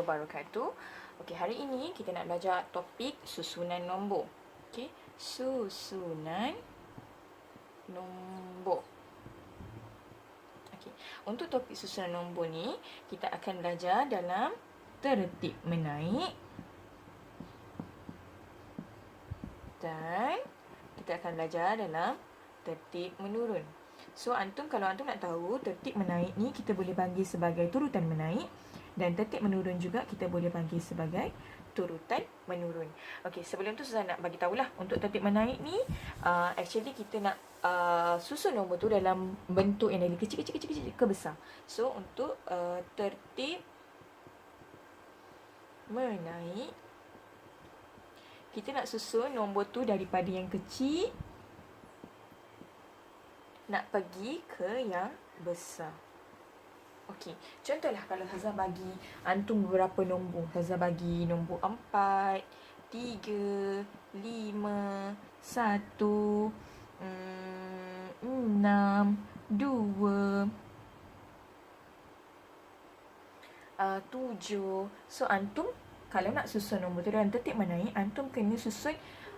wabarakatuh. Okey, hari ini kita nak belajar topik susunan nombor. Okey, susunan nombor. Okey, untuk topik susunan nombor ni, kita akan belajar dalam tertib menaik dan kita akan belajar dalam tertib menurun. So, kalau antum nak tahu, tertib menaik ni kita boleh panggil sebagai turutan menaik dan tertib menurun juga kita boleh panggil sebagai turutan menurun. Okey, sebelum tu saya nak bagi tahulah untuk tertib menaik ni, actually kita nak susun nombor tu dalam bentuk yang dari kecil ke besar. So, untuk tertib menaik, kita nak susun nombor tu daripada yang kecil nak pergi ke yang besar. Okey, contohlah kalau Hazah bagi antum beberapa nombor. Hazah bagi nombor 4, 3, 5, 1, 6, 2, 7. So, antum kalau nak susun nombor tu dalam tertib menaik, antum kena susun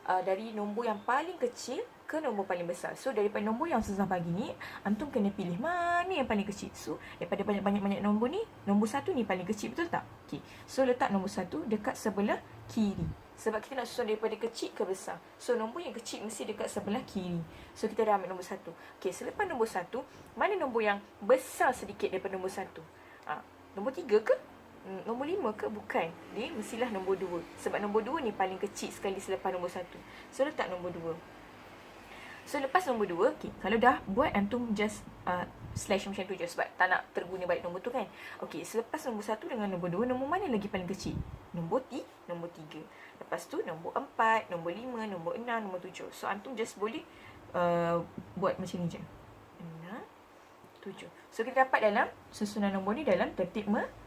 dari nombor yang paling kecil ke nombor paling besar. So, daripada nombor yang Ustazah bagi ni, antum kena pilih mana yang paling kecil. So, daripada banyak-banyak nombor ni, nombor 1 ni paling kecil, betul tak? Okey. So, letak nombor 1 dekat sebelah kiri. Sebab kita nak susun daripada kecil ke besar. So, nombor yang kecil mesti dekat sebelah kiri. So, kita dah ambil nombor 1. Okey, selepas nombor 1, mana nombor yang besar sedikit daripada nombor 1? Nombor 3 ke? Nombor 5 ke? Bukan. Dia mestilah nombor 2. Sebab nombor 2 ni paling kecil sekali selepas nombor 1. So, letak nombor 2. So, lepas nombor 2, okay, kalau dah buat, antum just slash macam tu je. Sebab tak nak terguna balik nombor tu kan. Okay, selepas nombor 1 dengan nombor 2, nombor mana lagi paling kecil? Nombor 3. Lepas tu, nombor 4, nombor 5, nombor 6, nombor 7. So, antum just boleh buat macam ni je. 6, 7. So, kita dapat dalam susunan nombor ni dalam tertib menaik.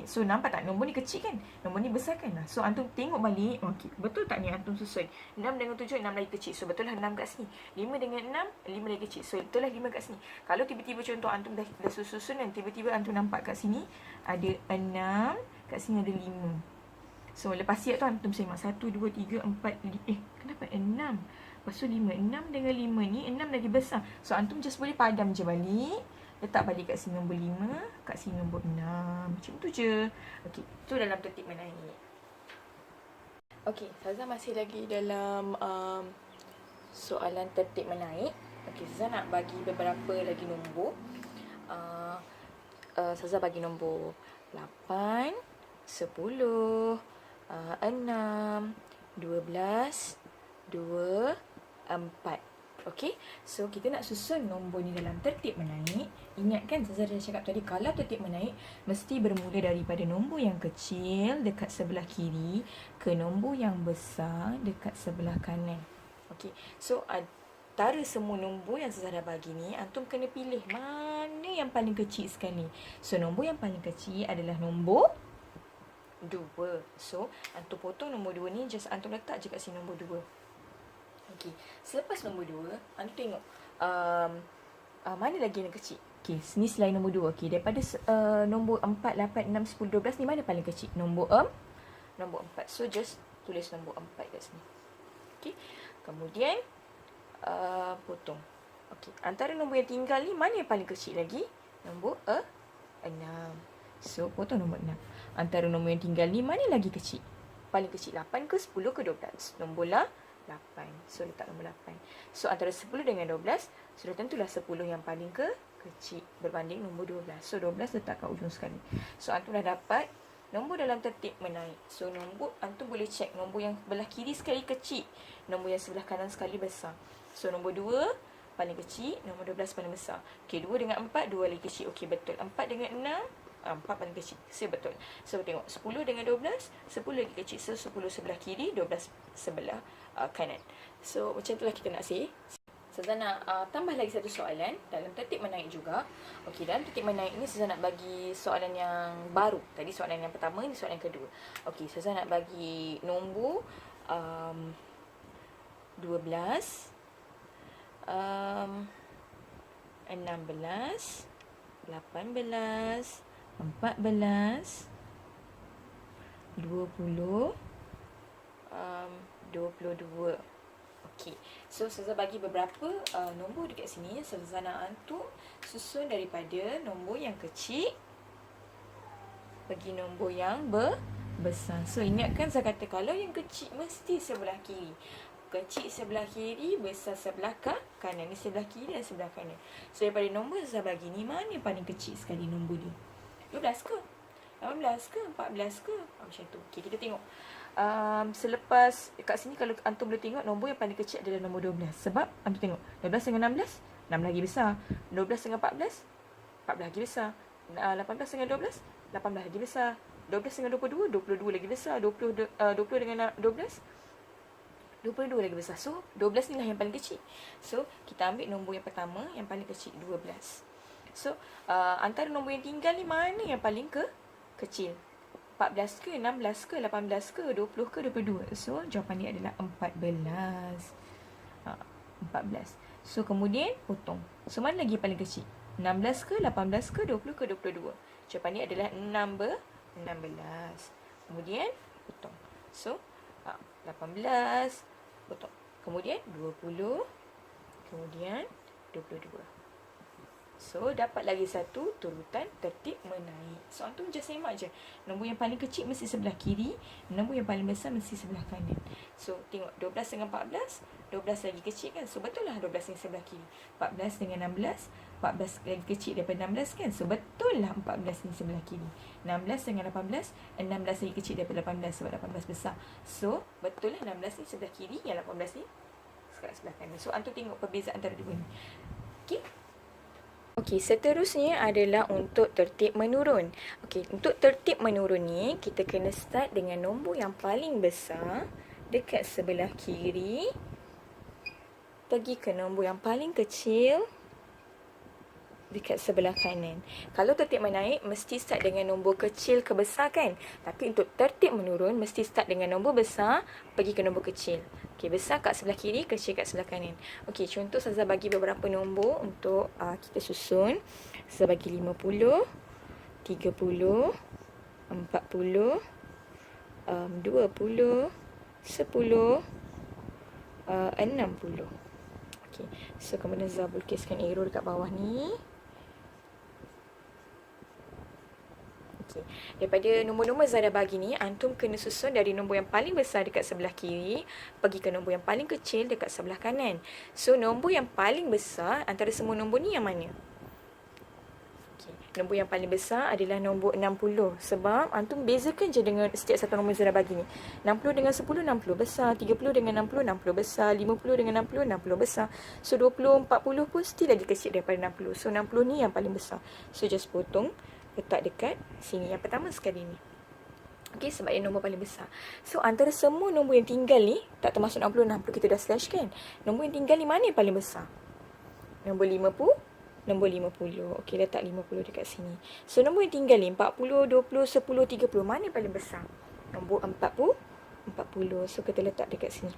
So, nampak tak? Nombor ni kecil kan? Nombor ni besar kan? So, antum tengok balik. Okey, betul tak ni antum susun? 6 dengan 7, 6 lagi kecil. So, betul lah 6 kat sini. 5 dengan 6, 5 lagi kecil. So, betul lah 5 kat sini. Kalau tiba-tiba contoh antum dah susun dan tiba-tiba antum nampak kat sini ada 6, kat sini ada 5. So, lepas siap tu antum semak 1, 2, 3, 4, 5. Kenapa 6? Lepas tu 5. 6 dengan 5 ni, 6 lagi besar. So, antum just boleh padam je balik. Letak balik kat sini nombor 5, kat sini nombor 6. Macam tu je. Okey, tu dalam tertib menaik. Okey, Ustazah masih lagi dalam soalan tertib menaik. Okey, Ustazah nak bagi beberapa lagi nombor. Ustazah bagi nombor 8, 10, 6, 12, 2, 4. Okey, so kita nak susun nombor ni dalam tertib menaik. Ingatkan Ustazah dah cakap tadi, kalau tertib menaik mesti bermula daripada nombor yang kecil dekat sebelah kiri ke nombor yang besar dekat sebelah kanan. Okey, so antara semua nombor yang Ustazah dah bagi ni, antum kena pilih mana yang paling kecil sekali. So, nombor yang paling kecil adalah nombor 2. So, antum potong nombor 2 ni, just antum letak je kat sini nombor 2. Okey, selepas nombor 2, antum tengok mana lagi yang kecil. Okey, sini selain nombor 2. Okey, daripada nombor 4, 8, 6, 10, 12 ni mana paling kecil? Nombor 4. So, just tulis nombor 4 kat sini. Okey, kemudian potong. Okey, antara nombor yang tinggal ni, mana yang paling kecil lagi? Nombor 6. So, potong nombor 6. Antara nombor yang tinggal ni, mana lagi kecil? Paling kecil 8 ke 10 ke 12? Nombor 8. So, letak nombor 8. So, antara 10 dengan 12, sudah tentulah 10 yang paling kecil berbanding nombor 12. So, 12 letak kat ujung sekali. So, antum dah dapat nombor dalam tertib menaik. So, nombor antum boleh cek nombor yang sebelah kiri sekali kecil, nombor yang sebelah kanan sekali besar. So, nombor 2 paling kecil, nombor 12 paling besar. Okey, 2 dengan 4, 2 lagi kecil. Okey, betul. 4 dengan 6, 4 paling kecil. So, betul. So, tengok 10 dengan 12, 10 lagi kecil. So, 10 sebelah kiri, 12 sebelah kanan. So, macam itulah kita nak say. Ustazah nak tambah lagi satu soalan dalam tertib menaik juga. Okey, dalam tertib menaik ni Ustazah nak bagi soalan yang baru. Tadi soalan yang pertama, ni soalan yang kedua. Okey, Ustazah nak bagi nombor 12, 16, 18, 14, 20, 22. Okey. So Ustazah bagi beberapa nombor dekat sini. Ustazah nak antum susun daripada nombor yang kecil pergi nombor yang besar. So ingatkan saya kata kalau yang kecil mesti sebelah kiri. Kecil sebelah kiri, besar sebelah kanan. Ni sebelah kiri dan sebelah kanan. So daripada nombor saya bagi ni, mana yang paling kecil sekali nombor dia? 12 ke? 18 ke? 14 ke? Macam tu. Okey, kita tengok. Selepas kat sini kalau antum boleh tengok nombor yang paling kecil adalah nombor 12. Sebab antum tengok 12 dengan 16, 6 lagi besar. 12 dengan 14, 14 lagi besar. 18 dengan 12, 18 lagi besar. 12 dengan 22, 22 lagi besar. 20 dengan 12, 22 lagi besar. So 12 ni lah yang paling kecil. So kita ambil nombor yang pertama yang paling kecil, 12. So antara nombor yang tinggal ni mana yang paling kecil? 14 ke, 16 ke, 18 ke, 20 ke, 22. So jawapan dia adalah 14. 14. So kemudian potong. So mana lagi yang paling kecil? 16 ke, 18 ke, 20 ke, 22. Jawapan dia adalah 16. Kemudian potong. So 18 potong. Kemudian 20. Kemudian 22. So dapat lagi satu turutan tertib menaik. So antum just semak je. Nombor yang paling kecil mesti sebelah kiri, nombor yang paling besar mesti sebelah kanan. So tengok 12 dengan 14, 12 lagi kecil kan? So betul lah 12 yang sebelah kiri. 14 dengan 16, 14 lagi kecil daripada 16 kan? So betul lah 14 ni sebelah kiri. 16 dengan 18, 16 lagi kecil daripada 18 sebab 18 besar. So betul lah 16 ni sebelah kiri, yang 18 ni sebelah kanan. So antum tengok perbezaan antara dua ni. Okey. Okey, seterusnya adalah untuk tertib menurun. Okey, untuk tertib menurun ni kita kena start dengan nombor yang paling besar dekat sebelah kiri, pergi ke nombor yang paling kecil dekat sebelah kanan. Kalau tertib menaik mesti start dengan nombor kecil ke besar kan? Tapi untuk tertib menurun mesti start dengan nombor besar pergi ke nombor kecil. Okey, besar kat sebelah kiri, kecil kat sebelah kanan. Okey, contoh saya bagi beberapa nombor untuk kita susun. Saya bagi 50, 30, 40, 20, 10, 60. Okey, so kemudian saya lukiskan arrow dekat bawah ni. Okey, daripada nombor-nombor Zara bagi ni, antum kena susun dari nombor yang paling besar dekat sebelah kiri pergi ke nombor yang paling kecil dekat sebelah kanan. So nombor yang paling besar antara semua nombor ni yang mana? Okey, nombor yang paling besar adalah nombor 60. Sebab antum bezakan je dengan setiap satu nombor Zara bagi ni. 60 dengan 10, 60 besar. 30 dengan 60, 60 besar. 50 dengan 60, 60 besar. So 20, 40 pun still lagi kecil daripada 60. So 60 ni yang paling besar. So just potong, letak dekat sini. Yang pertama sekali ni. Okey, sebab dia nombor paling besar. So antara semua nombor yang tinggal ni, tak termasuk 60, 60 kita dah slash kan. Nombor yang tinggal ni mana yang paling besar? Nombor 50, nombor 50. Okey, letak 50 dekat sini. So nombor yang tinggal ni 40, 20, 10, 30. Mana yang paling besar? Nombor 40, 40. So kita letak dekat sini.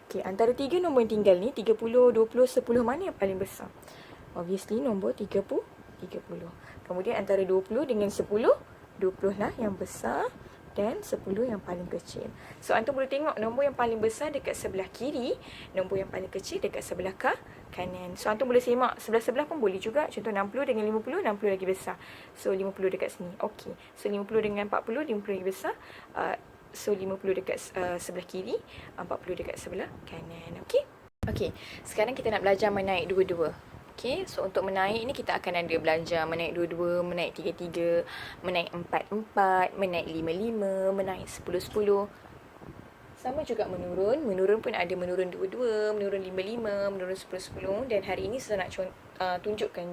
Okey, antara tiga nombor yang tinggal ni 30, 20, 10 mana yang paling besar? Obviously nombor 30. Kemudian antara 20 dengan 10, 20 lah yang besar dan 10 yang paling kecil. So antum boleh tengok nombor yang paling besar dekat sebelah kiri, nombor yang paling kecil dekat sebelah kanan. So antum boleh semak sebelah-sebelah pun boleh juga. Contoh 60 dengan 50, 60 lagi besar. So 50 dekat sini. Okey. So 50 dengan 40, 50 lagi besar. So 50 dekat sebelah kiri, 40 dekat sebelah kanan. Okey. Okey. Sekarang kita nak belajar menaik dua-dua. Okay, so untuk menaik ni kita akan ada belajar menaik 22, menaik 33, menaik 44, menaik 55, menaik 10-10. Sama juga menurun. Menurun pun ada menurun 22, menurun 55, menurun 10-10. Dan hari ini saya nak tunjukkan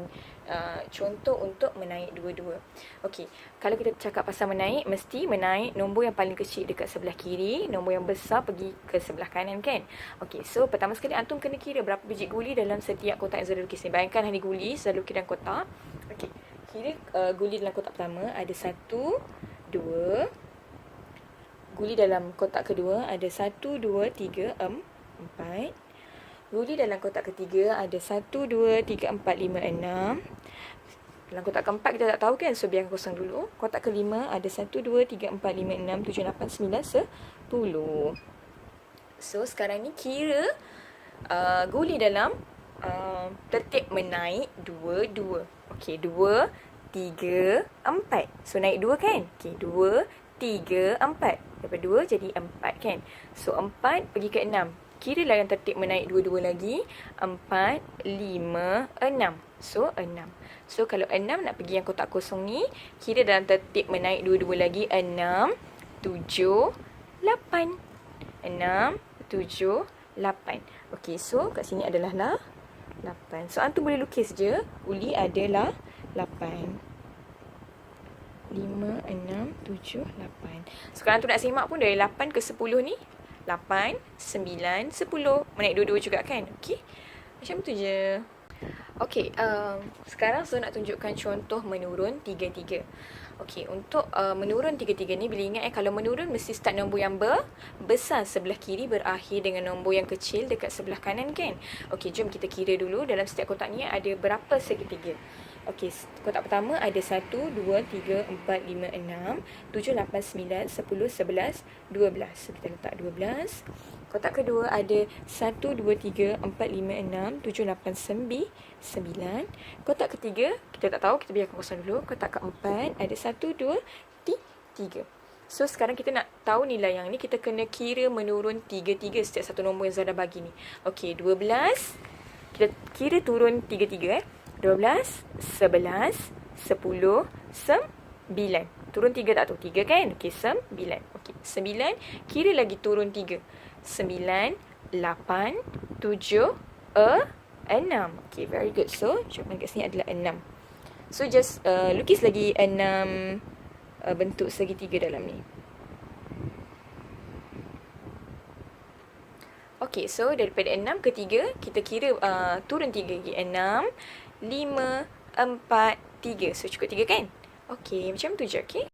contoh untuk menaik 22. Okey, kalau kita cakap pasal menaik, mesti menaik nombor yang paling kecil dekat sebelah kiri, nombor yang besar pergi ke sebelah kanan kan. Okey, so pertama sekali antum kena kira berapa biji guli dalam setiap kotak yang saya lukis ni. Bayangkan hari guli, saya lukis dalam kotak. Okey, kira guli dalam kotak pertama ada 1, 2. Guli dalam kotak kedua ada 1, 2, 3, 4. Guli dalam kotak ketiga ada 1, 2, 3, 4, 5, 6. Dalam kotak keempat kita tak tahu kan, so biarkan kosong dulu. Kotak kelima ada 1, 2, 3, 4, 5, 6, 7, 8, 9, 10. So sekarang ni kira guli dalam tertib menaik 2, 2. Okey, 2, 3, 4. So naik 2 kan? Okey, 2, 3, 4. Daripada 2 jadi 4 kan? So 4 pergi ke 6. Kiralah yang tertib menaik 2, 2 lagi. 4, 5, 6. So 6. So kalau 6 nak pergi yang kotak kosong ni, kira dalam tertib menaik 2, 2 lagi. 6, 7, 8. 6, 7, 8. Okey, so kat sini adalah 8. So antum boleh lukis je. Uli adalah 8. 5, 6, 7, 8. Sekarang tu nak semak pun dari 8 ke 10 ni. 8, 9, 10. Menaik 2-2 juga kan? Okey. Macam tu je. Okey, sekarang saya nak tunjukkan contoh menurun 3-3. Okey, untuk menurun 3-3 ni, bila ingat kalau menurun mesti start nombor yang besar sebelah kiri berakhir dengan nombor yang kecil dekat sebelah kanan kan? Okey, jom kita kira dulu dalam setiap kotak ni ada berapa segitiga. Okey, kotak pertama ada 1, 2, 3, 4, 5, 6, 7, 8, 9, 10, 11, 12. So kita letak 12. Kotak kedua ada 1, 2, 3, 4, 5, 6, 7, 8, 9. Kotak ketiga, kita tak tahu, kita biarkan kosong dulu. Kotak keempat ada 1, 2, 3. So sekarang kita nak tahu nilai yang ni, kita kena kira menurun 3-3 setiap satu nombor yang Zara bagi ni. Okey, 12. Kita kira turun 3-3 12, 11, 10, 9. Turun 3 tak tu? 3 kan? Okey, 9. Okey, 9. Kira lagi turun 3. 9, 8, 7, 6. Okay, very good. So, jawapan kat sini adalah 6. So, just lukis lagi 6 bentuk segitiga dalam ni. Okay, so daripada 6 ke 3, kita kira turun 3 lagi. 6, 5, 4, 3. So, cukup 3 kan? Okay, macam tu je, okay?